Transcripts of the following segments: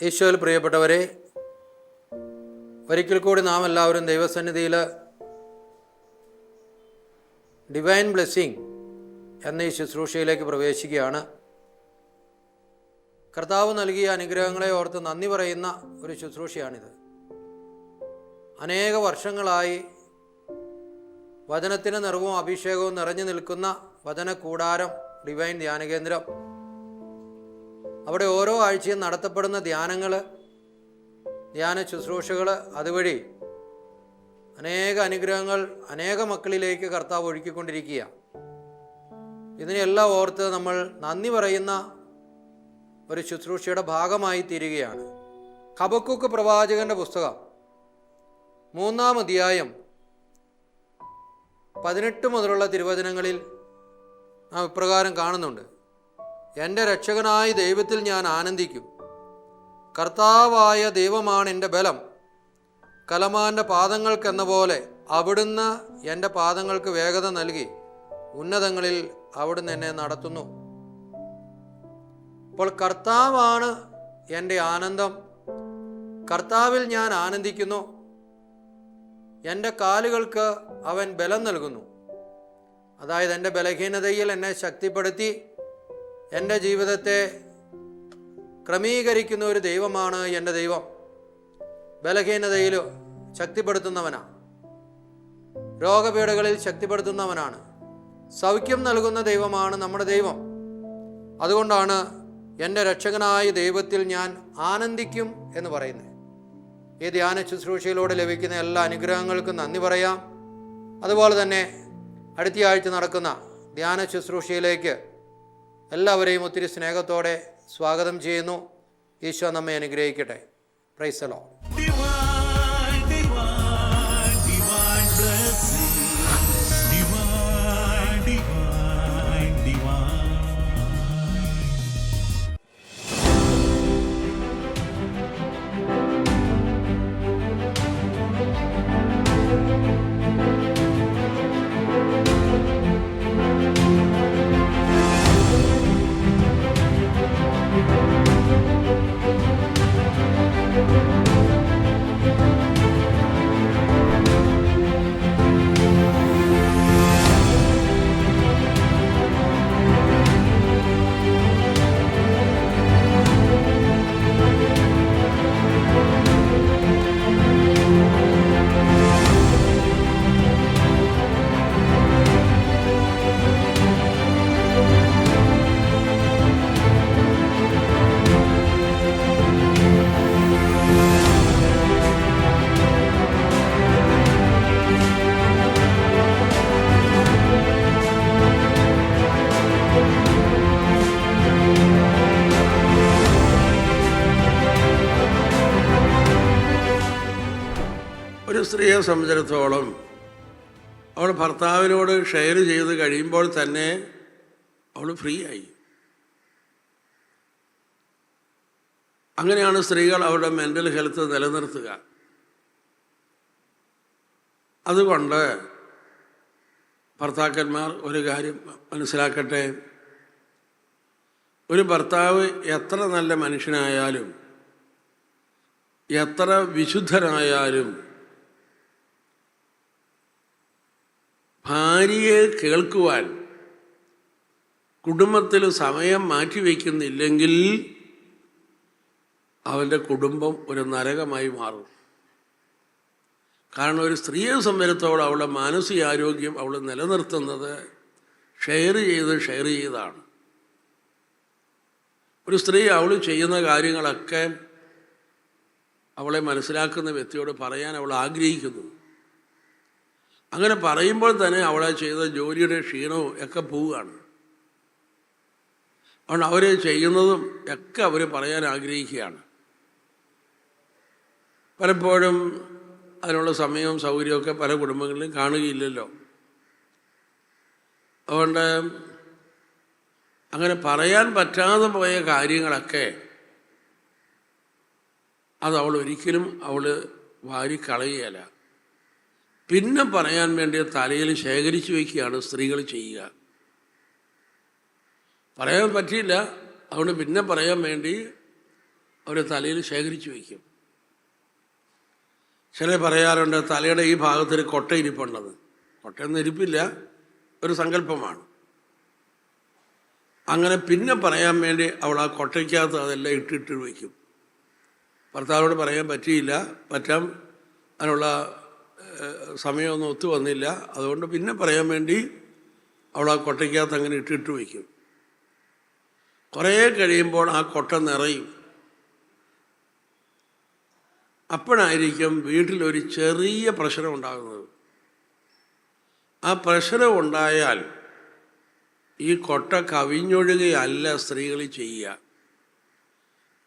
ഈശോയിൽ പ്രിയപ്പെട്ടവരെ, ഒരിക്കൽ കൂടി നാം എല്ലാവരും ദൈവസന്നിധിയിൽ ഡിവൈൻ ബ്ലെസ്സിങ് എന്ന ഈ ശുശ്രൂഷയിലേക്ക് പ്രവേശിക്കുകയാണ്. കർത്താവ് നൽകിയ അനുഗ്രഹങ്ങളെ ഓർത്ത് നന്ദി പറയുന്ന ഒരു ശുശ്രൂഷയാണിത്. അനേക വർഷങ്ങളായി വചനത്തിന് നിറവും അഭിഷേകവും നിറഞ്ഞു നിൽക്കുന്ന വചന കൂടാരം ഡിവൈൻ ധ്യാനകേന്ദ്രം. അവിടെ ഓരോ ആഴ്ചയും നടത്തപ്പെടുന്ന ധ്യാനങ്ങൾ, ധ്യാന ശുശ്രൂഷകൾ, അതുവഴി അനേക അനുഗ്രഹങ്ങൾ അനേക മക്കളിലേക്ക് കർത്താവ് ഒഴുക്കിക്കൊണ്ടിരിക്കുക. ഇതിനെല്ലാം ഓർത്ത് നമ്മൾ നന്ദി പറയുന്ന ഒരു ശുശ്രൂഷയുടെ ഭാഗമായി തീരുകയാണ്. ഹബക്കൂക്ക് പ്രവാചകന്റെ പുസ്തകം 3-ാം അധ്യായം 18 മുതലുള്ള തിരുവചനങ്ങളിൽ നാം ഇപ്രകാരം കാണുന്നുണ്ട്: എൻ്റെ രക്ഷകനായ ദൈവത്തിൽ ഞാൻ ആനന്ദിക്കും. കർത്താവായ ദൈവമാണ് എൻ്റെ ബലം. കലമാൻ്റെ പാദങ്ങൾക്കെന്ന പോലെ അവിടുന്ന് എൻ്റെ പാദങ്ങൾക്ക് വേഗത നൽകി. ഉന്നതങ്ങളിൽ അവിടുന്ന് എന്നെ നടത്തുന്നു. അപ്പോൾ കർത്താവാണ് എൻ്റെ ആനന്ദം. കർത്താവിൽ ഞാൻ ആനന്ദിക്കുന്നു. എൻ്റെ കാലുകൾക്ക് അവൻ ബലം നൽകുന്നു. അതായത് എൻ്റെ ബലഹീനതയിൽ എന്നെ ശക്തിപ്പെടുത്തി എൻ്റെ ജീവിതത്തെ ക്രമീകരിക്കുന്ന ഒരു ദൈവമാണ് എൻ്റെ ദൈവം. ബലഹീനതയിൽ ശക്തിപ്പെടുത്തുന്നവനാണ്. രോഗപീഠകളിൽ ശക്തിപ്പെടുത്തുന്നവനാണ്. സൗഖ്യം നൽകുന്ന ദൈവമാണ് നമ്മുടെ ദൈവം. അതുകൊണ്ടാണ് എൻ്റെ രക്ഷകനായ ദൈവത്തിൽ ഞാൻ ആനന്ദിക്കും എന്ന് പറയുന്നത്. ഈ ധ്യാന ശുശ്രൂഷയിലൂടെ ലഭിക്കുന്ന എല്ലാ അനുഗ്രഹങ്ങൾക്കും നന്ദി പറയാം. അതുപോലെ തന്നെ അടുത്ത ആഴ്ച നടക്കുന്ന ധ്യാന ശുശ്രൂഷയിലേക്ക് എല്ലാവരെയും ഒത്തിരി സ്നേഹത്തോടെ സ്വാഗതം ചെയ്യുന്നു. ഈശോ നമ്മെ അനുഗ്രഹിക്കട്ടെ. Praise the Lord. ഒരു സ്ത്രീയെ സംബന്ധിച്ചിടത്തോളം അവൾ ഭർത്താവിനോട് ഷെയർ ചെയ്ത് കഴിയുമ്പോൾ തന്നെ അവൾ ഫ്രീ ആയി. അങ്ങനെയാണ് സ്ത്രീകൾ അവരുടെ മെൻ്റൽ ഹെൽത്ത് നിലനിർത്തുക. അതുകൊണ്ട് ഭർത്താക്കന്മാർ ഒരു കാര്യം മനസ്സിലാക്കട്ടെ: ഒരു ഭർത്താവ് എത്ര നല്ല മനുഷ്യനായാലും എത്ര വിശുദ്ധനായാലും ഭാര്യയെ കേൾക്കുവാൻ കുടുംബത്തിൽ സമയം മാറ്റിവെക്കുന്നില്ലെങ്കിൽ അവൻ്റെ കുടുംബം ഒരു നരകമായി മാറും. കാരണം ഒരു സ്ത്രീയെ സംബന്ധിച്ചിടത്തോളം അവളുടെ മാനസികാരോഗ്യം അവൾ നിലനിർത്തുന്നത് ഷെയർ ചെയ്താണ്. ഒരു സ്ത്രീ അവൾ ചെയ്യുന്ന കാര്യങ്ങളൊക്കെ അവളെ മനസ്സിലാക്കുന്ന വ്യക്തിയോട് പറയാൻ അവൾ ആഗ്രഹിക്കുന്നു. അങ്ങനെ പറയുമ്പോൾ തന്നെ അവളെ ചെയ്ത ജോലിയുടെ ക്ഷീണവും ഒക്കെ പോവുകയാണ്. അതുകൊണ്ട് അവർ ചെയ്യുന്നതും ഒക്കെ അവർ പറയാൻ ആഗ്രഹിക്കുകയാണ്. പലപ്പോഴും അതിനുള്ള സമയവും സൗകര്യമൊക്കെ പല കുടുംബങ്ങളിലും കാണുകയില്ലല്ലോ. അതുകൊണ്ട് അങ്ങനെ പറയാൻ പറ്റാതെ പോയ കാര്യങ്ങളൊക്കെ അത് അവൾ ഒരിക്കലും വാരിക്കളയുകയല്ല. പിന്നെ പറയാൻ വേണ്ടി തലയിൽ ശേഖരിച്ചു വയ്ക്കുകയാണ് സ്ത്രീകൾ ചെയ്യുക. പറയാൻ പറ്റിയില്ല, അതുകൊണ്ട് പിന്നെ പറയാൻ വേണ്ടി അവർ തലയിൽ ശേഖരിച്ചു വയ്ക്കും. ചില പറയാറുണ്ട് തലയുടെ ഈ ഭാഗത്തൊരു കൊട്ട ഇരിപ്പുണ്ടെന്ന്. കൊട്ടയൊന്നും ഇരിപ്പില്ല, ഒരു സങ്കല്പമാണ്. അങ്ങനെ പിന്നെ പറയാൻ വേണ്ടി അവൾ ആ കൊട്ടയ്ക്കകത്ത് അതെല്ലാം ഇട്ടിട്ട് വയ്ക്കും. ഭർത്താവിനോട് പറയാൻ പറ്റാൻ അതിനുള്ള സമയമൊന്നും ഒത്തു വന്നില്ല. അതുകൊണ്ട് പിന്നെ പറയാൻ വേണ്ടി അവൾ ആ കൊട്ടയ്ക്കകത്ത് അങ്ങനെ ഇട്ടിട്ട് വയ്ക്കും. കുറേ കഴിയുമ്പോൾ ആ കൊട്ട നിറയും. അപ്പോഴായിരിക്കും വീട്ടിലൊരു ചെറിയ പ്രശ്നം ഉണ്ടാകുന്നത്. ആ പ്രശ്നം ഉണ്ടായാൽ ഈ കൊട്ട കവിഞ്ഞൊഴുകയല്ല സ്ത്രീകൾ ചെയ്യുക,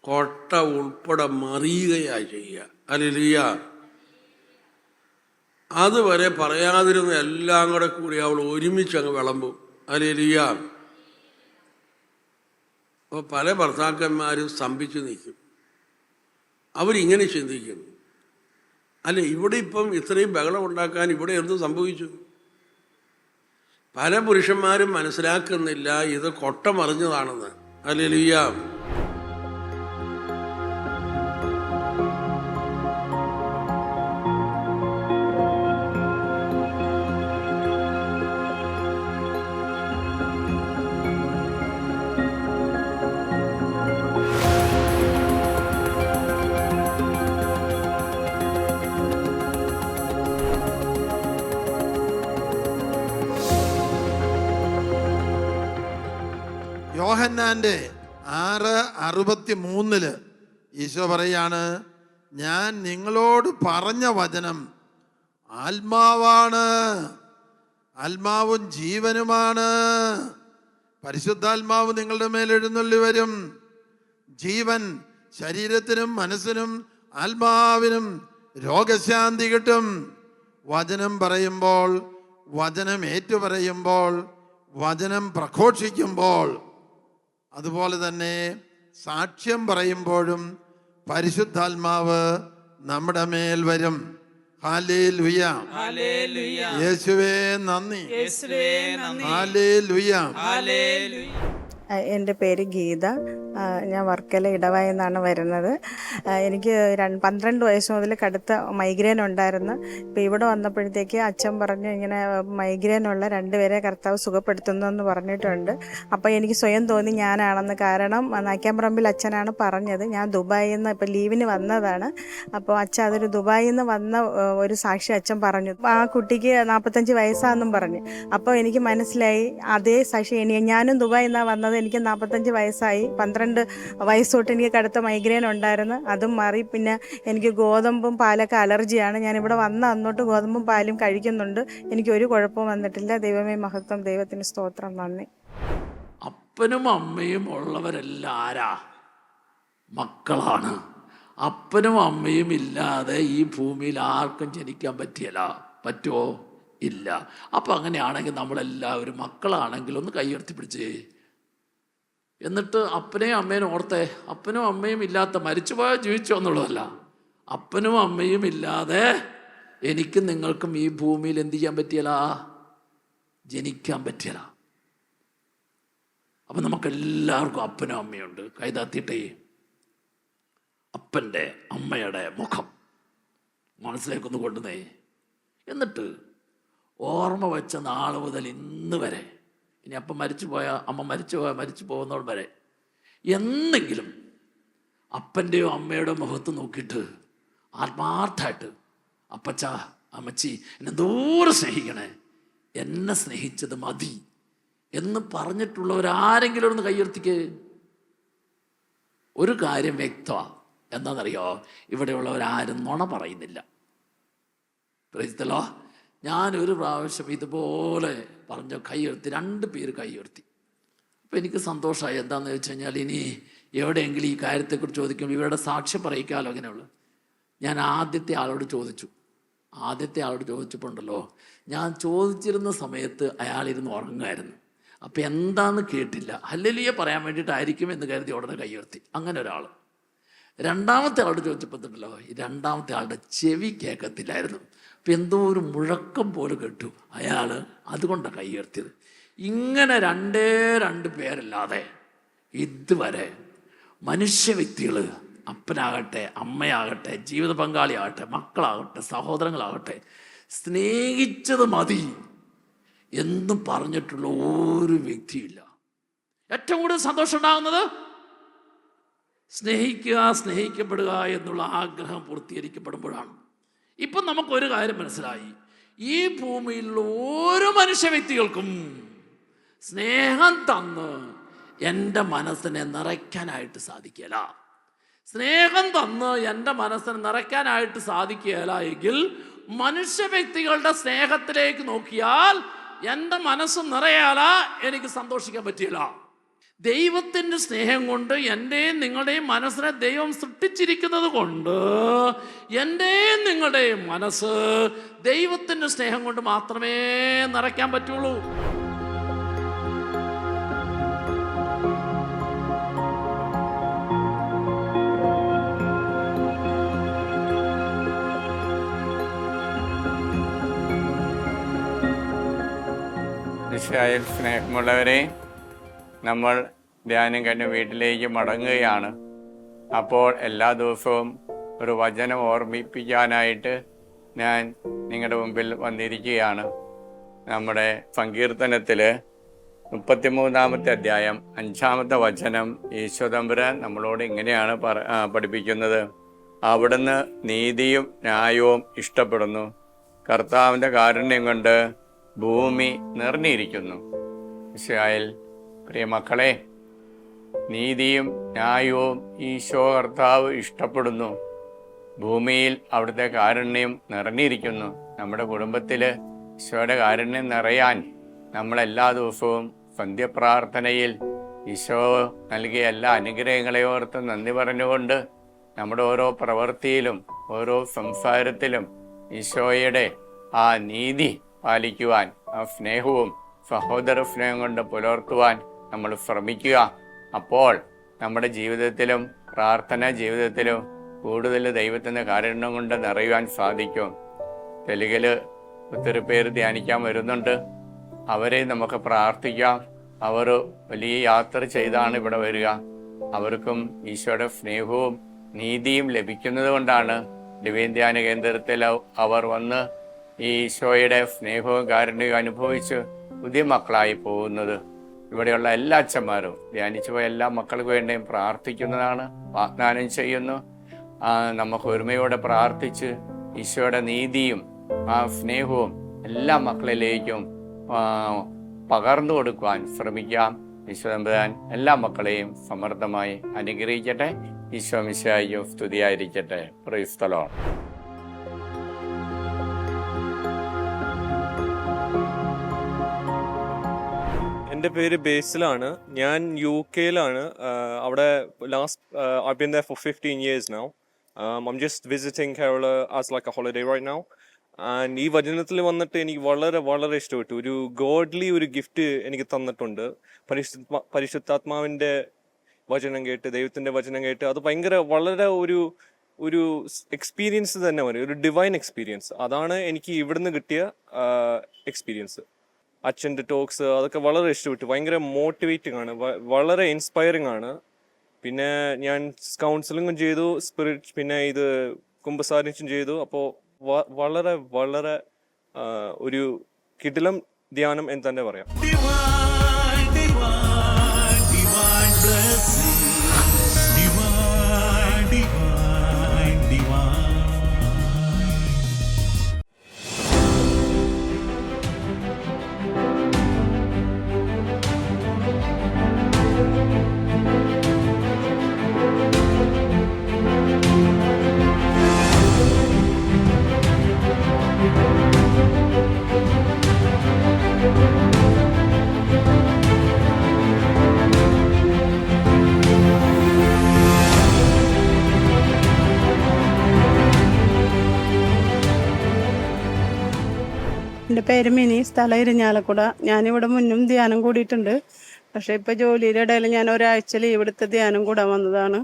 കൊട്ട ഉൾപ്പെടെ മറിയുകയാണ് ചെയ്യുക. ഹല്ലേലൂയ. അതുവരെ പറയാതിരുന്ന എല്ലാം കൂടി അവൾ ഒരുമിച്ച് അങ്ങ് വിളമ്പും. ഹല്ലേലൂയ. അപ്പോൾ പല ഭർത്താക്കന്മാരും സ്തംഭിച്ചു നിൽക്കും. അവരിങ്ങനെ ചിന്തിക്കും, അല്ല ഇവിടെ ഇപ്പം ഇത്രയും ബഹളം ഉണ്ടാക്കാൻ ഇവിടെ എന്ത് സംഭവിച്ചു? പല പുരുഷന്മാരും മനസ്സിലാക്കുന്നില്ല ഇത് കൊട്ട മറിഞ്ഞതാണെന്ന്. ഹല്ലേലൂയ. യോഹന്നാന്റെ 6:63 ഈശോ പറയാണ്, ഞാൻ നിങ്ങളോട് പറഞ്ഞ വചനം ആത്മാവാണ്, ആത്മാവും ജീവനുമാണ്. പരിശുദ്ധാത്മാവ് നിങ്ങളുടെ മേൽ എഴുന്നള്ളി വരും. ജീവൻ ശരീരത്തിനും മനസ്സിനും ആത്മാവിനും രോഗശാന്തി കിട്ടും. വചനം പറയുമ്പോൾ, വചനം ഏറ്റുപറയുമ്പോൾ, വചനം പ്രഘോഷിക്കുമ്പോൾ, അതുപോലെ തന്നെ സാക്ഷ്യം പറയുമ്പോഴും പരിശുദ്ധാത്മാവ് നമ്മുടെ മേൽ വരും. ഹല്ലേലൂയ. യേശുവേ നന്ദി. ഹല്ലേലൂയ. എൻ്റെ പേര് ഗീത. ഞാൻ വർക്കല ഇടവയിൽ നിന്നാണ് വരുന്നത്. എനിക്ക് 12 വയസ്സ് മുതൽ കടുത്ത മൈഗ്രെയിൻ ഉണ്ടായിരുന്നു. ഇപ്പോൾ ഇവിടെ വന്നപ്പോഴത്തേക്ക് അച്ഛൻ പറഞ്ഞു ഇങ്ങനെ മൈഗ്രെയിനുള്ള 2 പേരെ കർത്താവ് സുഖപ്പെടുത്തുന്നു എന്ന് പറഞ്ഞിട്ടുണ്ട്. അപ്പോൾ എനിക്ക് സ്വയം തോന്നി ഞാനാണെന്ന്. കാരണം നായ്ക്കാമ്പറമ്പിൽ അച്ഛനാണ് പറഞ്ഞത്. ഞാൻ ദുബായിൽ നിന്ന് ഇപ്പോൾ ലീവിന് വന്നതാണ്. അപ്പോൾ അച്ഛൻ അതൊരു ദുബായിൽ നിന്ന് വന്ന ഒരു സാക്ഷി അച്ഛൻ പറഞ്ഞു. ആ കുട്ടിക്ക് 45 വയസ്സാണെന്നും പറഞ്ഞു. അപ്പോൾ എനിക്ക് മനസ്സിലായി അതേ സാക്ഷി ഞാനും ദുബായിൽ നിന്നാണ് വന്നത്. എനിക്ക് 45 വയസ്സായി. 12 വയസ്സ് തൊട്ട് എനിക്ക് കടുത്ത മൈഗ്രെയിൻ ഉണ്ടായിരുന്നു. അതും മാറി. പിന്നെ എനിക്ക് ഗോതമ്പും പാലൊക്കെ അലർജിയാണ്. ഞാനിവിടെ വന്ന അന്നോട്ട് ഗോതമ്പും പാലും കഴിക്കുന്നുണ്ട്. എനിക്കൊരു കുഴപ്പവും വന്നിട്ടില്ല. ദൈവമേ മഹത്വം. ദൈവത്തിന് സ്തോത്രം. നന്ദി. അപ്പനും അമ്മയും ഉള്ളവരെല്ലാം ആരാ? മക്കളാണ്. അപ്പനും അമ്മയും ഇല്ലാതെ ഈ ഭൂമിയിൽ ആർക്കും ജനിക്കാൻ പറ്റുമോ? ഇല്ല. അപ്പം അങ്ങനെയാണെങ്കിൽ നമ്മളെല്ലാവരും മക്കളാണെങ്കിൽ ഒന്ന് കൈയുയർത്തി പിടിച്ചേ. എന്നിട്ട് അപ്പനെയും അമ്മേനും ഓർത്തേ. അപ്പനും അമ്മയും ഇല്ലാത്ത മരിച്ചുപോയാൽ ജീവിച്ചോ എന്നുള്ളതല്ല, അപ്പനും അമ്മയും ഇല്ലാതെ എനിക്കും നിങ്ങൾക്കും ഈ ഭൂമിയിൽ എന്ത് ചെയ്യാൻ പറ്റിയല്ല? ജനിക്കാൻ പറ്റിയല്ല. അപ്പം നമുക്കെല്ലാവർക്കും അപ്പനും അമ്മയുണ്ട്. കൈതാത്തിയിട്ടേ അപ്പൻ്റെ അമ്മയുടെ മുഖം മനസ്സിലേക്കൊന്ന് കൊണ്ടുവന്നേ. എന്നിട്ട് ഓർമ്മ വെച്ച നാൾ മുതൽ ഇന്ന് വരെ, ഇനി അപ്പം അമ്മ മരിച്ചു പോകുന്നവൾ വരെ എന്നെങ്കിലും അപ്പൻ്റെയോ അമ്മയുടെയോ മുഖത്ത് നോക്കിയിട്ട് ആത്മാർത്ഥമായിട്ട് അപ്പച്ച അമ്മച്ചി എന്നെ ദൂരെ സ്നേഹിക്കണേ, എന്നെ സ്നേഹിച്ചത് മതി എന്ന് പറഞ്ഞിട്ടുള്ളവരാരെങ്കിലും ഒന്ന് കയ്യുയർത്തിക്ക്. ഒരു കാര്യം വ്യക്തമാണ്. എന്താണെന്നറിയോ? ഇവിടെയുള്ളവരാരും നുണ പറയുന്നില്ല. പ്രൈസ്തലോ. ഞാനൊരു പ്രാവശ്യം ഇതുപോലെ പറഞ്ഞ കൈയുയർത്തി 2 പേര് കൈയുയർത്തി. അപ്പോൾ എനിക്ക് സന്തോഷമായി. എന്താണെന്ന് വെച്ച് കഴിഞ്ഞാൽ ഇനി എവിടെയെങ്കിലും ഈ കാര്യത്തെക്കുറിച്ച് ചോദിക്കുമ്പോൾ ഇവരുടെ സാക്ഷ്യം പറയിക്കാമല്ലോ. അങ്ങനെയുള്ളു. ഞാൻ ആദ്യത്തെ ആളോട് ചോദിച്ചപ്പോൾ ഉണ്ടല്ലോ, ഞാൻ ചോദിച്ചിരുന്ന സമയത്ത് അയാളിരുന്ന് ഉറങ്ങുമായിരുന്നു. അപ്പോൾ എന്താണെന്ന് കേട്ടില്ല. ഹല്ലേലൂയ പറയാൻ വേണ്ടിയിട്ടായിരിക്കും എന്ന് കരുതി ഉടനെ കൈയുയർത്തി. അങ്ങനെ ഒരാൾ. രണ്ടാമത്തെ ആളോട് ചോദിച്ചപ്പോൾ ഉണ്ടല്ലോ, ഈ രണ്ടാമത്തെ ആളുടെ ചെവി കേൾക്കത്തില്ലായിരുന്നു. അപ്പം എന്തോ ഒരു മുഴക്കം പോലെ കേട്ടു. അയാൾ അതുകൊണ്ടാണ് കൈ ഉയർത്തിയത്. ഇങ്ങനെ 2 പേരല്ലാതെ ഇതുവരെ മനുഷ്യ വ്യക്തികൾ അപ്പനാകട്ടെ, അമ്മയാകട്ടെ, ജീവിത പങ്കാളിയാകട്ടെ, മക്കളാകട്ടെ, സഹോദരങ്ങളാകട്ടെ, സ്നേഹിച്ചത് മതി എന്നും പറഞ്ഞിട്ടുള്ള ഒരു വ്യക്തിയില്ല. ഏറ്റവും കൂടുതൽ സന്തോഷം ഉണ്ടാകുന്നത് സ്നേഹിക്കുക, സ്നേഹിക്കപ്പെടുക എന്നുള്ള ആഗ്രഹം പൂർത്തീകരിക്കപ്പെടുമ്പോഴാണ്. ഇപ്പം നമുക്കൊരു കാര്യം മനസ്സിലായി, ഈ ഭൂമിയിലുള്ള ഓരോ മനുഷ്യ വ്യക്തികൾക്കും സ്നേഹം തന്ന് എൻ്റെ മനസ്സിനെ നിറയ്ക്കാനായിട്ട് സാധിക്കില്ല. സ്നേഹം തന്ന് എൻ്റെ മനസ്സിനെ നിറയ്ക്കാനായിട്ട് സാധിക്കില്ല എങ്കിൽ മനുഷ്യ വ്യക്തികളുടെ സ്നേഹത്തിലേക്ക് നോക്കിയാൽ എൻ്റെ മനസ്സ് നിറയാല, എനിക്ക് സന്തോഷിക്കാൻ പറ്റില്ല. ദൈവത്തിൻ്റെ സ്നേഹം കൊണ്ട് എൻ്റെയും നിങ്ങളുടെയും മനസ്സിനെ ദൈവം സൃഷ്ടിച്ചിരിക്കുന്നത് കൊണ്ട് എൻ്റെയും നിങ്ങളുടെയും മനസ്സ് ദൈവത്തിൻ്റെ സ്നേഹം കൊണ്ട് മാത്രമേ നിറയ്ക്കാൻ പറ്റുള്ളൂ. ഈശോയിൽ സ്നേഹമുള്ളവരെ, നമ്മൾ ധ്യാനം കഴിഞ്ഞ് വീട്ടിലേക്ക് മടങ്ങുകയാണ്. അപ്പോൾ എല്ലാ ദിവസവും ഒരു വചനം ഓർമ്മിപ്പിക്കാനായിട്ട് ഞാൻ നിങ്ങളുടെ മുമ്പിൽ വന്നിരിക്കുകയാണ്. നമ്മുടെ സങ്കീർത്തനത്തിൽ 33-ാമത്തെ അധ്യായം 5-ാമത്തെ വചനം ഈശോതമ്പുരാൻ നമ്മളോട് ഇങ്ങനെയാണ് പഠിപ്പിക്കുന്നത്. അവിടുന്ന് നീതിയും ന്യായവും ഇഷ്ടപ്പെടുന്നു, കർത്താവിൻ്റെ കാരുണ്യം കൊണ്ട് ഭൂമി നിറഞ്ഞിരിക്കുന്നു. ഈശോയിൽ പ്രിയ മക്കളെ, നീതിയും ന്യായവും ഈശോ കർത്താവ് ഇഷ്ടപ്പെടുന്നു. ഭൂമിയിൽ അവിടുത്തെ കാരുണ്യം നിറഞ്ഞിരിക്കുന്നു. നമ്മുടെ കുടുംബത്തിൽ ഈശോയുടെ കാരുണ്യം നിറയാൻ നമ്മളെല്ലാ ദിവസവും സന്ധ്യപ്രാർത്ഥനയിൽ ഈശോ നൽകിയ എല്ലാ അനുഗ്രഹങ്ങളെ ഓർത്ത് നന്ദി പറഞ്ഞുകൊണ്ട് നമ്മുടെ ഓരോ പ്രവൃത്തിയിലും ഓരോ സംസാരത്തിലും ഈശോയുടെ ആ നീതി പാലിക്കുവാൻ, ആ സ്നേഹവും സഹോദര സ്നേഹം കൊണ്ട് പുലർത്തുവാൻ നമ്മൾ ശ്രമിക്കുക. അപ്പോൾ നമ്മുടെ ജീവിതത്തിലും പ്രാർത്ഥനാ ജീവിതത്തിലും കൂടുതൽ ദൈവത്തിൻ്റെ കാരുണ്യം കൊണ്ട് നിറയുവാൻ സാധിക്കും. തെലുങ്കിൽ ഒത്തിരി പേര് ധ്യാനിക്കാൻ വരുന്നുണ്ട്. അവരെ നമുക്ക് പ്രാർത്ഥിക്കാം. അവർ വലിയ യാത്ര ചെയ്താണ് ഇവിടെ വരിക. അവർക്കും ഈശോയുടെ സ്നേഹവും നീതിയും ലഭിക്കുന്നത് കൊണ്ടാണ് ഡിവൈൻ ധ്യാന കേന്ദ്രത്തിൽ അവർ വന്ന് ഈ ഈശോയുടെ സ്നേഹവും കാരുണ്യവും അനുഭവിച്ച് പുതിയ മക്കളായി പോകുന്നത്. ഇവിടെയുള്ള എല്ലാ അച്ഛന്മാരും ധ്യാനിച്ചു പോയ എല്ലാ മക്കൾക്ക് വേണ്ടിയും പ്രാർത്ഥിക്കുന്നതാണ്, വാഗ്ദാനം ചെയ്യുന്നു. നമുക്ക് ഒരുമയോടെ പ്രാർത്ഥിച്ച് ഈശോയുടെ നീതിയും ആ സ്നേഹവും എല്ലാ മക്കളിലേക്കും പകർന്നു കൊടുക്കുവാൻ ശ്രമിക്കാം. ഈശോ തമ്പുരാൻ എല്ലാ മക്കളെയും സമൃദ്ധമായി അനുഗ്രഹിക്കട്ടെ. ഈശോ മിശിഹായ്ക്കും സ്തുതിയായിരിക്കട്ടെ. Praise the Lord. എൻ്റെ പേര് ബേസിലാണ്. ഞാൻ UK-ലാണ്. അവിടെ I've been there for 15 years now. I'm just visiting Kerala as like a holiday right now. And ഈ വചനത്തിൽ വന്നിട്ട് എനിക്ക് വളരെ വളരെ ഇഷ്ടപ്പെട്ടു. ഒരു ഗോഡ്ലി ഒരു ഗിഫ്റ്റ് എനിക്ക് തന്നിട്ടുണ്ട്. പരിശുദ്ധാത്മാവിൻ്റെ വചനം കേട്ട്, ദൈവത്തിൻ്റെ വചനം കേട്ട്, അത് ഭയങ്കര വളരെ ഒരു എക്സ്പീരിയൻസ് തന്നെ വരും, ഒരു ഡിവൈൻ എക്സ്പീരിയൻസ്. അതാണ് എനിക്ക് ഇവിടുന്ന് കിട്ടിയ എക്സ്പീരിയൻസ്. അച്ഛൻ്റെ ടോക്സ് അതൊക്കെ വളരെ ഇഷ്ടപ്പെട്ടു. ഭയങ്കര മോട്ടിവേറ്റിംഗ് ആണ്, വളരെ ഇൻസ്പയറിംഗ് ആണ്. പിന്നെ ഞാൻ കൗൺസിലിങ്ങും ചെയ്തു, പിന്നെ ഇത് കുമ്പസാരിച്ചും ചെയ്തു. അപ്പോൾ വളരെ വളരെ ഒരു കിടിലം ധ്യാനം എന്ന് തന്നെ പറയാം. എൻ്റെ പേര് മിനി, സ്ഥലം ഇരിഞ്ഞാലക്കുട. ഞാനിവിടെ മുന്നും ധ്യാനം കൂടിയിട്ടുണ്ട്. പക്ഷേ ഇപ്പോൾ ജോലിയുടെ ഇടയിൽ ഞാൻ ഒരാഴ്ച ലീവ് എടുത്ത് ധ്യാനം കൂടാൻ വന്നതാണ്.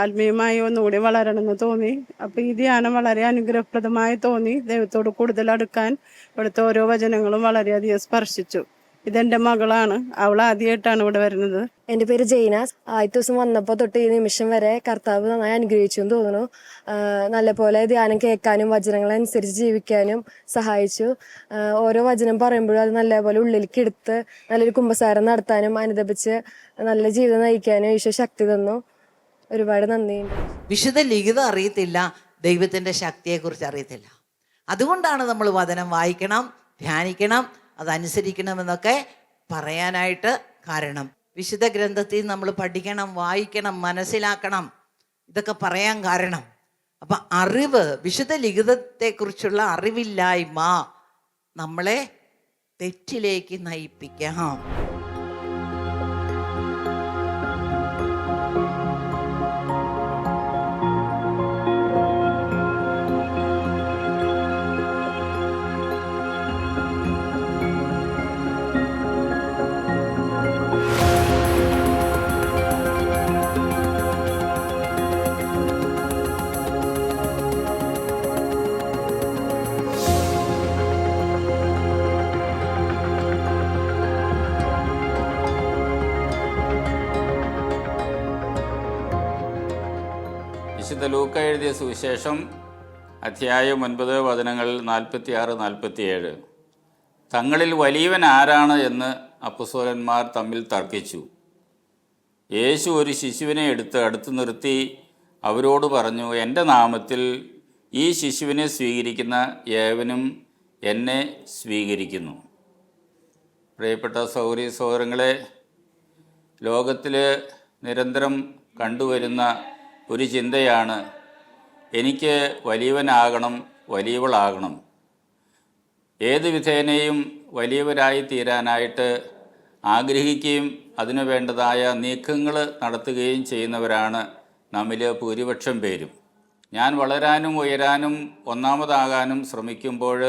ആത്മീയമായി ഒന്നുകൂടി വളരണമെന്ന് തോന്നി. അപ്പോൾ ഈ ധ്യാനം വളരെ അനുഗ്രഹപ്രദമായി തോന്നി. ദൈവത്തോട് കൂടുതൽ അടുക്കാൻ ഇവിടുത്തെ ഓരോ വചനങ്ങളും വളരെയധികം സ്പർശിച്ചു. ഇതെൻ്റെ മകളാണ്. അവൾ ആദ്യമായിട്ടാണ് ഇവിടെ വരുന്നത്. എൻ്റെ പേര് ജെയ്നാസ്. ആദ്യത്തെ ദിവസം വന്നപ്പോൾ തൊട്ട് ഈ നിമിഷം വരെ കർത്താവ് നന്നായി അനുഗ്രഹിച്ചു എന്ന് തോന്നുന്നു. നല്ലപോലെ ധ്യാനം കേൾക്കാനും വചനങ്ങളനുസരിച്ച് ജീവിക്കാനും സഹായിച്ചു. ഓരോ വചനം പറയുമ്പോഴും അത് നല്ലപോലെ ഉള്ളിലേക്ക് എടുത്ത് നല്ലൊരു കുമ്പസാരം നടത്താനും അനുദപിച്ച് നല്ല ജീവിതം നയിക്കാനും ഈശോ ശക്തി തന്നു. ഒരുപാട് നന്ദിയുണ്ട്. വിശുദ്ധ ലിഖിതം അറിയത്തില്ല, ദൈവത്തിൻ്റെ ശക്തിയെക്കുറിച്ച് അറിയത്തില്ല. അതുകൊണ്ടാണ് നമ്മൾ വചനം വായിക്കണം, ധ്യാനിക്കണം, അതനുസരിക്കണമെന്നൊക്കെ പറയാനായിട്ട് കാരണം. വിശുദ്ധ ഗ്രന്ഥത്തിൽ നമ്മൾ പഠിക്കണം, വായിക്കണം, മനസ്സിലാക്കണം, ഇതൊക്കെ പറയാൻ കാരണം. അപ്പം അറിവ്, വിശുദ്ധ ലിഖിതത്തെക്കുറിച്ചുള്ള അറിവില്ലായ്മ നമ്മളെ തെറ്റിലേക്ക് നയിപ്പിക്കാം. വിശുദ്ധ ലൂക്ക എഴുതിയ സുവിശേഷം അധ്യായം 9 വചനങ്ങൾ 46-47. തങ്ങളിൽ വലിയവൻ ആരാണ് എന്ന് അപ്പൊസ്തലന്മാർ തമ്മിൽ തർക്കിച്ചു. യേശു ഒരു ശിശുവിനെ എടുത്ത് അടുത്ത് നിർത്തി അവരോട് പറഞ്ഞു, എൻ്റെ നാമത്തിൽ ഈ ശിശുവിനെ സ്വീകരിക്കുന്ന ഏവനും എന്നെ സ്വീകരിക്കുന്നു. പ്രിയപ്പെട്ട സഹോദരീ സഹോദരങ്ങളെ, ലോകത്തിൽ നിരന്തരം കണ്ടുവരുന്ന ഒരു ചിന്തയാണ് എനിക്ക് വലിയവനാകണം, വലിയവളാകണം. ഏത് വിധേനയും വലിയവരായി തീരാനായിട്ട് ആഗ്രഹിക്കുകയും അതിനു വേണ്ടതായ നീക്കങ്ങൾ നടത്തുകയും ചെയ്യുന്നവരാണ് നമ്മിൽ ഭൂരിപക്ഷം പേരും. ഞാൻ വളരാനും ഉയരാനും ഒന്നാമതാകാനും ശ്രമിക്കുമ്പോൾ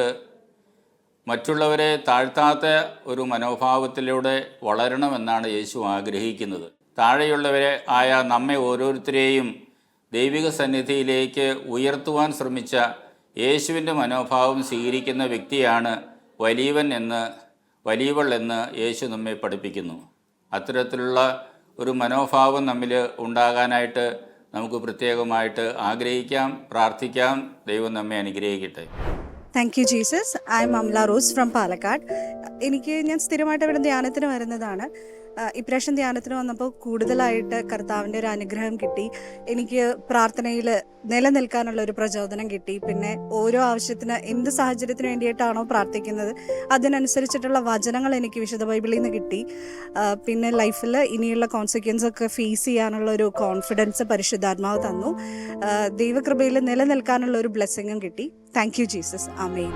മറ്റുള്ളവരെ താഴ്ത്താത്ത ഒരു മനോഭാവത്തിലൂടെ വളരണമെന്നാണ് യേശു ആഗ്രഹിക്കുന്നത്. താഴെയുള്ളവരെ ആയ നമ്മെ ഓരോരുത്തരെയും ദൈവിക സന്നിധിയിലേക്ക് ഉയർത്തുവാൻ ശ്രമിച്ച യേശുവിൻ്റെ മനോഭാവം സ്വീകരിക്കുന്ന വ്യക്തിയാണ് വലിയവൻ എന്ന്, വലിയവൾ എന്ന് യേശു നമ്മെ പഠിപ്പിക്കുന്നു. അത്തരത്തിലുള്ള ഒരു മനോഭാവം നമ്മിൽ ഉണ്ടാകാനായിട്ട് നമുക്ക് പ്രത്യേകമായിട്ട് ആഗ്രഹിക്കാം, പ്രാർത്ഥിക്കാം. ദൈവം നമ്മെ അനുഗ്രഹിക്കട്ടെ. Thank you Jesus. I M Amala rose from Palakkad. ഞാൻ സ്ഥിരമായിട്ട് ഇവിടെ ധ്യാനത്തിന് വരുന്നതാണ്. ഇപ്രാവശ്യം ധ്യാനത്തിന് വന്നപ്പോൾ കൂടുതലായിട്ട് കർത്താവിൻ്റെ ഒരു അനുഗ്രഹം കിട്ടി. എനിക്ക് പ്രാർത്ഥനയിൽ നിലനിൽക്കാനുള്ള ഒരു പ്രചോദനം കിട്ടി. പിന്നെ ഓരോ ആവശ്യത്തിന് എന്ത് സാഹചര്യത്തിന് വേണ്ടിയിട്ടാണോ പ്രാർത്ഥിക്കുന്നത് അതിനനുസരിച്ചിട്ടുള്ള വചനങ്ങൾ എനിക്ക് വിശുദ്ധ ബൈബിളിൽ നിന്ന് കിട്ടി. പിന്നെ ലൈഫിൽ ഇനിയുള്ള കോൺസിക്വൻസ് ഒക്കെ ഫേസ് ചെയ്യാനുള്ള ഒരു കോൺഫിഡൻസ് പരിശുദ്ധാത്മാവ് തന്നു. ദൈവകൃപയിൽ നിലനിൽക്കാനുള്ള ഒരു ബ്ലെസ്സിങ്ങും കിട്ടി. Thank you Jesus. ആമേൻ.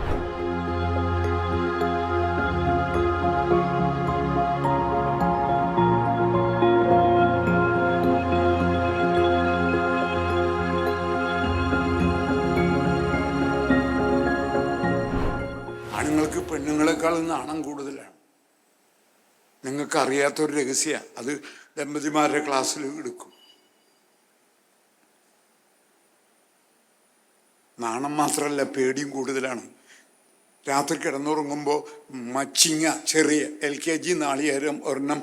ആണുങ്ങൾക്ക് പെണ്ണുങ്ങളെക്കാൾ നാണം കൂടുതലാണ്. നിങ്ങൾക്ക് അറിയാത്തൊരു രഹസ്യ, അത് ദമ്പതിമാരുടെ ക്ലാസ്സിൽ എടുക്കും. നാണം മാത്രമല്ല, പേടിയും കൂടുതലാണ്. രാത്രി കിടന്നുറങ്ങുമ്പോൾ മച്ചിങ്ങ ചെറിയ LKG നാളികേരം ഒരെണ്ണം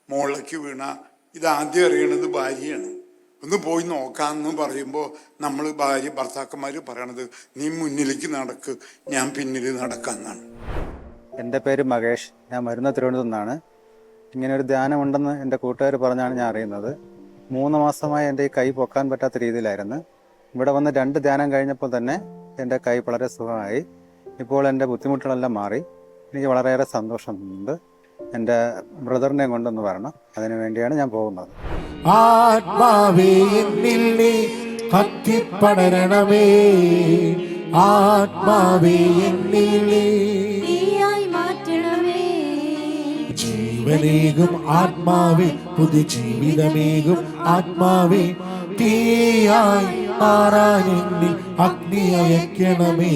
മുകളിലേക്ക് വീണ ഇതാദ്യം അറിയണത് ഭാര്യയാണ്. ഒന്ന് പോയി നോക്കാമെന്ന് പറയുമ്പോൾ നമ്മൾ ഭർത്താക്കന്മാർ പറയണത് നീ മുന്നിലേക്ക് നടക്ക്, ഞാൻ പിന്നിൽ നടക്കാമെന്നാണ്. എൻ്റെ പേര് മകേഷ്. ഞാൻ വരുന്ന തിരുവനന്തപുരത്ത് നിന്നാണ്. ഇങ്ങനെ ഒരു ധ്യാനമുണ്ടെന്ന് എൻ്റെ കൂട്ടുകാർ പറഞ്ഞാണ് ഞാൻ അറിയുന്നത്. 3 മാസമായി എൻ്റെ ഈ കൈ പൊക്കാൻ പറ്റാത്ത രീതിയിലായിരുന്നു. ഇവിടെ വന്ന് 2 ധ്യാനം കഴിഞ്ഞപ്പോൾ തന്നെ എൻ്റെ കൈ വളരെ സുഖമായി. ഇപ്പോൾ എൻ്റെ ബുദ്ധിമുട്ടുകളെല്ലാം മാറി. എനിക്ക് വളരെയേറെ സന്തോഷമുണ്ട്. എൻ്റെ ബ്രദറിനെ കൊണ്ടൊന്ന് വരണം, അതിനു വേണ്ടിയാണ് ഞാൻ പോകുന്നത്. ആത്മാവേ എന്നിൽ നീ കത്തിപ്പടരണമേ, ആത്മാവേ എന്നിൽ നീ തീയായി മാറ്റണമേ. ജീവനേകും ആത്മാവേ, പുതു ജീവിതമേകും ആത്മാവേ, തീയായി മാറാൻ എന്നിൽ അഗ്നി അയക്കണമേ.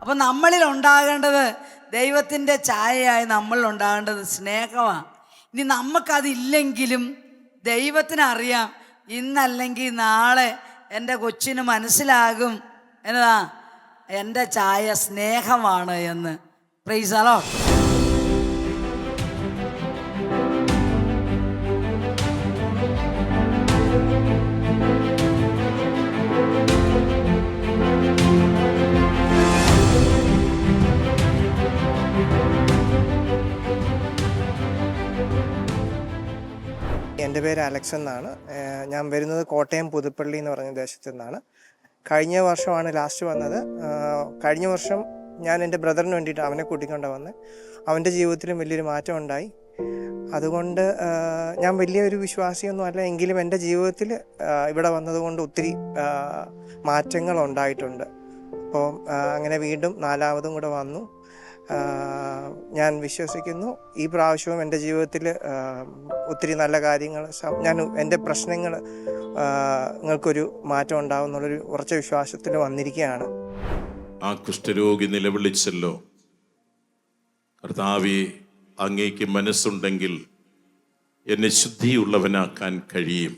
അപ്പം നമ്മളിൽ ഉണ്ടാകേണ്ടത്, ദൈവത്തിൻ്റെ ഛായയായി നമ്മളിൽ ഉണ്ടാകേണ്ടത് സ്നേഹമാണ്. ഇനി നമുക്കതില്ലെങ്കിലും ദൈവത്തിനറിയാം, ഇന്നല്ലെങ്കിൽ നാളെ എൻ്റെ കൊച്ചിന് മനസ്സിലാകും എന്നതാ എൻ്റെ ഛായ സ്നേഹമാണ് എന്ന്. Praise the Lord. എൻ്റെ പേര് അലക്സ് എന്നാണ്. ഞാൻ വരുന്നത് കോട്ടയം പുതുപ്പള്ളി എന്ന് പറഞ്ഞ ദേശത്തു നിന്നാണ്. കഴിഞ്ഞ വർഷമാണ് ലാസ്റ്റ് വന്നത്. കഴിഞ്ഞ വർഷം ഞാൻ എൻ്റെ ബ്രദറിന് വേണ്ടിയിട്ട് അവനെ കൂട്ടിക്കൊണ്ടാണ് വന്നത്. അവൻ്റെ ജീവിതത്തിലും വലിയൊരു മാറ്റം ഉണ്ടായി. അതുകൊണ്ട് ഞാൻ വലിയൊരു വിശ്വാസിയൊന്നും അല്ല, എങ്കിലും എൻ്റെ ജീവിതത്തിൽ ഇവിടെ വന്നതുകൊണ്ട് ഒത്തിരി മാറ്റങ്ങൾ ഉണ്ടായിട്ടുണ്ട്. അപ്പോൾ അങ്ങനെ വീണ്ടും 4ാമതും കൂടെ വന്നു. ഞാൻ വിശ്വസിക്കുന്നു ഈ പ്രാവശ്യവും എൻ്റെ ജീവിതത്തിൽ ഒത്തിരി നല്ല കാര്യങ്ങൾ, ഞാൻ എൻ്റെ പ്രശ്നങ്ങൾ നിങ്ങൾക്കൊരു മാറ്റം ഉണ്ടാവും എന്നുള്ളൊരു ഉറച്ച വിശ്വാസത്തിൽ വന്നിരിക്കുകയാണ്. ആ കുഷ്ഠരോഗി നിലവിളിച്ചല്ലോ, കർത്താവേ, അങ്ങേക്ക് മനസ്സുണ്ടെങ്കിൽ എന്നെ ശുദ്ധിയുള്ളവനാക്കാൻ കഴിയും.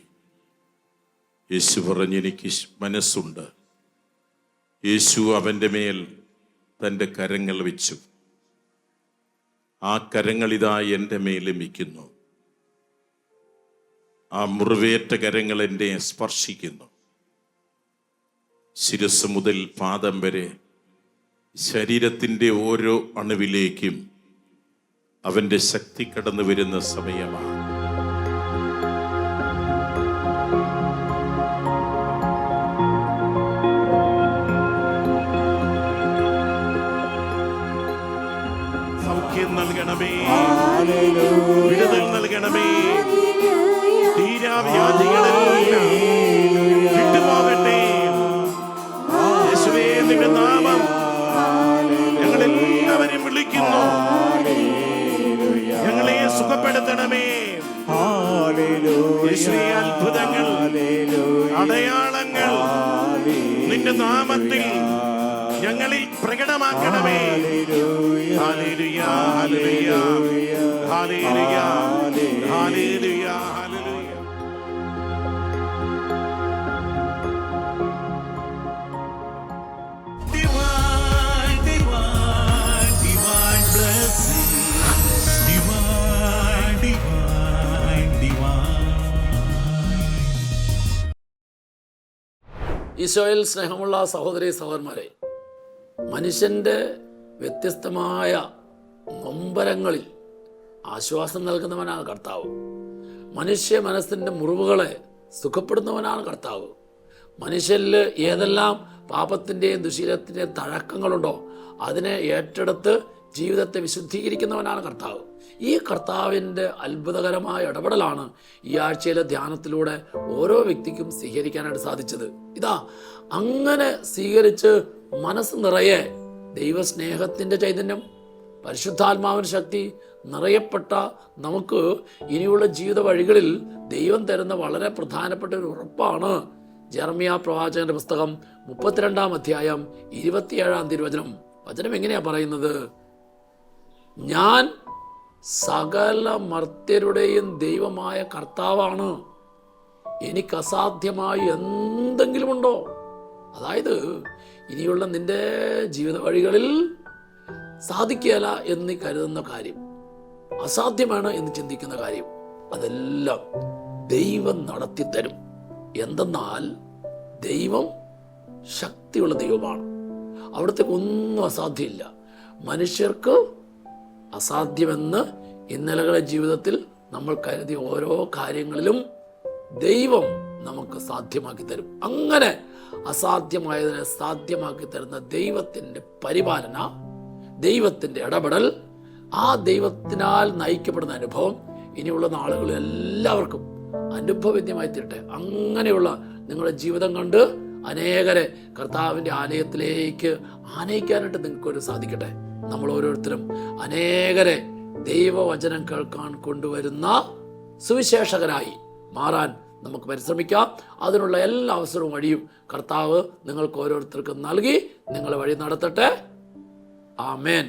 യേശു പറഞ്ഞു, എനിക്ക് മനസ്സുണ്ട്. യേശു അവൻ്റെ മേൽ തൻ്റെ കരങ്ങൾ വെച്ചു. ആ കരങ്ങളിതാ എൻ്റെ മേലും വയ്ക്കുന്നു. ആ മുറിവേറ്റ കരങ്ങൾ എന്നെ സ്പർശിക്കുന്നു. ശിരസ് മുതൽ പാദം വരെ ശരീരത്തിൻ്റെ ഓരോ അണുവിലേക്കും അവൻ്റെ ശക്തി കടന്നു വരുന്ന സമയമാണ്. സൗഖ്യം നൽകണമേ, വിടുതൽ നൽകണമേ, തീരാവ്യാധികളെല്ലാം വിട്ടുപോകട്ടെ. യേശുവേ, നിന്റെ നാമം ഞങ്ങളെല്ലാവരും വിളിക്കുന്നു. ഞങ്ങളെ സുഖപ്പെടുത്തണമേ. യേശുവേ, അത്ഭുതങ്ങൾ, അടയാളങ്ങൾ നിന്റെ നാമത്തിൽ ഞങ്ങളിൽ പ്രകടമാക്കണമേ. Hallelujah, hallelujah, hallelujah, hallelujah, hallelujah. Divine, divine, divine blessing. Divine, divine, divine. ഈശോയിൽ സ്നേഹമുള്ള സഹോദരി സഹോദരന്മാരെ, മനുഷ്യൻ്റെ വ്യത്യസ്തമായ നൊമ്പരങ്ങളിൽ ആശ്വാസം നൽകുന്നവനാണ് കർത്താവ്. മനുഷ്യ മനസ്സിൻ്റെ മുറിവുകളെ സുഖപ്പെടുന്നവനാണ് കർത്താവ്. മനുഷ്യരിൽ ഏതെല്ലാം പാപത്തിൻ്റെയും ദുശീലത്തിൻ്റെയും തഴക്കങ്ങളുണ്ടോ അതിനെ ഏറ്റെടുത്ത് ജീവിതത്തെ വിശുദ്ധീകരിക്കുന്നവനാണ് കർത്താവ്. ഈ കർത്താവിൻ്റെ അത്ഭുതകരമായ ഇടപെടലാണ് ഈ ആഴ്ചയിലെ ധ്യാനത്തിലൂടെ ഓരോ വ്യക്തിക്കും സ്വീകരിക്കാനായിട്ട് സാധിച്ചത്. ഇതാ, അങ്ങനെ സ്വീകരിച്ച് മനസ്സ് നിറയെ ദൈവസ്നേഹത്തിൻ്റെ ചൈതന്യം, പരിശുദ്ധാത്മാവിൻ്റെ ശക്തി നിറയപ്പെട്ട നമുക്ക് ഇനിയുള്ള ജീവിത വഴികളിൽ ദൈവം തരുന്ന വളരെ പ്രധാനപ്പെട്ട ഒരു ഉറപ്പാണ് ജെറമ്യാ പ്രവാചകന്റെ പുസ്തകം 32-ാം അധ്യായം 27-ാം തിരുവചനം. വചനം എങ്ങനെയാ പറയുന്നത്? ഞാൻ സകല മർത്യരുടെയും ദൈവമായ കർത്താവാണ്, എനിക്ക് അസാധ്യമായി എന്തെങ്കിലും ഉണ്ടോ? അതായത് ഇനിയുള്ള നിന്റെ ജീവിത വഴികളിൽ സാധിക്കുകയില്ല എന്ന് കരുതുന്ന കാര്യം, അസാധ്യമാണ് എന്ന് ചിന്തിക്കുന്ന കാര്യം, അതെല്ലാം ദൈവം നടത്തിത്തരും. എന്തെന്നാൽ ദൈവം ശക്തിയുള്ള ദൈവമാണ്. അവിടത്തേക്ക് ഒന്നും അസാധ്യമില്ല. മനുഷ്യർക്ക് അസാധ്യമെന്ന് ഇന്നലകളെ ജീവിതത്തിൽ നമ്മൾ കരുതിയ ഓരോ കാര്യങ്ങളിലും ദൈവം നമുക്ക് സാധ്യമാക്കി തരും. അങ്ങനെ അസാധ്യമായതിനെ സാധ്യമാക്കി തരുന്ന ദൈവത്തിൻ്റെ പരിപാലന, ദൈവത്തിൻ്റെ ഇടപെടൽ, ആ ദൈവത്തിനാൽ നയിക്കപ്പെടുന്ന അനുഭവം ഇനിയുള്ള നാളുകളിൽ എല്ലാവർക്കും അനുഭവവേദ്യമായി തീരട്ടെ. അങ്ങനെയുള്ള നിങ്ങളുടെ ജീവിതം കണ്ട് അനേകരെ കർത്താവിൻ്റെ ആലയത്തിലേക്ക് ആനയിക്കാനായിട്ട് നിങ്ങൾക്കൊരു സാധിക്കട്ടെ. നമ്മൾ ഓരോരുത്തരും അനേകരെ ദൈവവചനം കേൾക്കാൻ കൊണ്ടുവരുന്ന സുവിശേഷകരായി മാറാൻ നമുക്ക് പരിശ്രമിക്കാം. അതിനുള്ള എല്ലാ അവസരവും വഴിയും കർത്താവ് നിങ്ങൾക്ക് ഓരോരുത്തർക്കും നൽകി നിങ്ങളെ വഴി നടത്തട്ടെ. ആമേൻ.